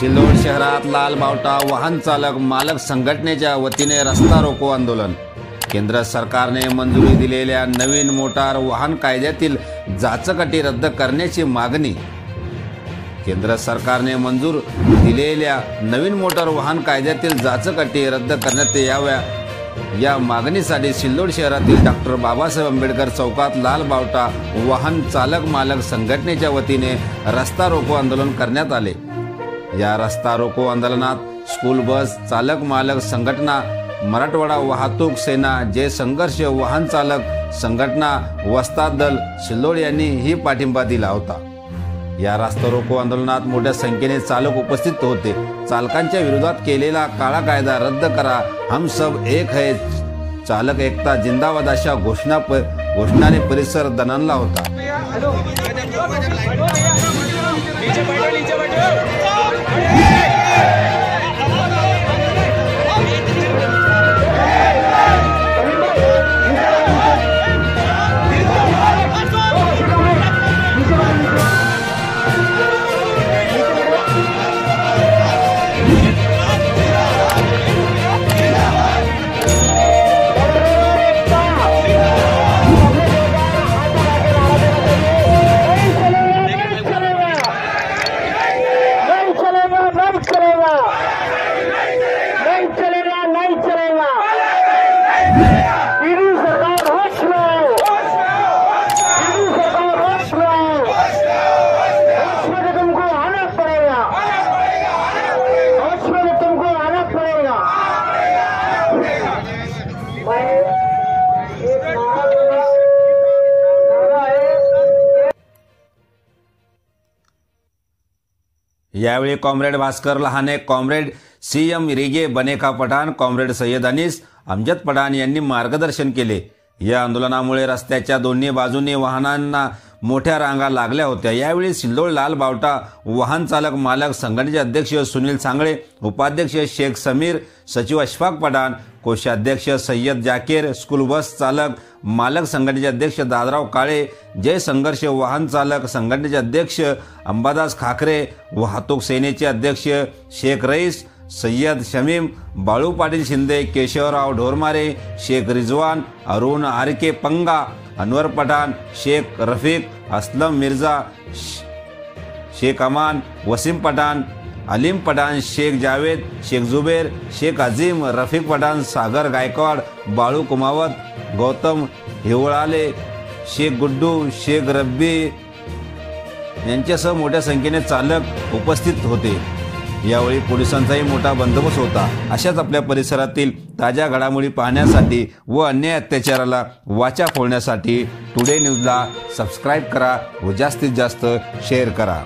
सिल्लोड शहरात लाल बावटा वाहन चालक मालक संघटनेच्या वतीने रस्ता रोको आंदोलन। केंद्र सरकारने मंजुरी दिलेल्या नवीन मोटार वाहन कायद्यातील जाचक-अटी रद्द करण्याची मागणी। केंद्र सरकारने मंजूर दिलेल्या नवीन मोटार वाहन कायद्यातील जाचक-अटी रद्द करण्यात याव्या या मागणीसाठी सिल्लोड शहरातील डॉक्टर बाबासाहेब आंबेडकर चौकात लाल बावटा वाहन चालक मालक संघटनेच्या वतीने रस्ता रोको आंदोलन करण्यात आले। या रस्ता रोको आंदोलनात स्कूल बस चालक मालक संघटना, मराठवाडा वाहतूक सेना, जय संघर्ष वाहन चालक संघटना, वस्ताद दल सिल्लोड यांनीही पाठिंबा दिला होता। या रस्ता रोको आंदोलनात मोठ्या संख्येने चालक उपस्थित होते। चालकांच्या विरोधात केलेला काळा कायदा रद्द करा, हम सब एक है, चालक एकता जिंदाबाद अशा घोषणाने परिसर दणाणला होता। यावेळी comrade Bhaskar Lahane, comrade CM रिगे, बनेका पठाण, कॉम्रेड सय्यद अनीस, अमजद पठाण यांनी मार्गदर्शन केले। या आंदोलनामुळे रस्त्याच्या दोन्ही बाजूंनी वाहनांना मोठ्या रांगा लागल्या होत्या। यावेळी सिल्लोड लाल बावटा वाहन चालक मालक संघटनेचे अध्यक्ष सुनील सांगळे, उपाध्यक्ष शेख समीर, सचिव अशफाक पठाण, कोषाध्यक्ष सय्यद जाकीर, स्कूल बस चालक मालक संघटनेचे अध्यक्ष दादराव काळे, जय संघर्ष वाहन चालक संघटनेचे अध्यक्ष अंबादास खाकरे, वाहतूक सेनेचे अध्यक्ष शेख रईस, सय्यद शमीम, बाळू पाटील शिंदे, केशवराव ढोरमारे, शेख रिजवान, अरुण आरके पंगा, अनवर पठाण, शेख रफीक, असलम मिर्जा, शेख अमान, वसीम पठाण, अलीम पठाण, शेख जावेद, शेख जुबेर, शेख अजीम, रफीक पठाण, सागर गायकवाड, बाळू कुमावत, गौतम हिवळाले, शेख गुड्डू, शेख रब्बी यांच्यासह मोठ्या संख्येने चालक उपस्थित होते। यावेळी पोलिसांचाही मोठा बंदोबस्त होता। अशाच आपल्या परिसरातील ताज्या घडामोडी पाहण्यासाठी व अन्याय अत्याचाराला वाचा फोडण्यासाठी टुडे न्यूजला सबस्क्राईब करा व जास्तीत जास्त शेअर करा।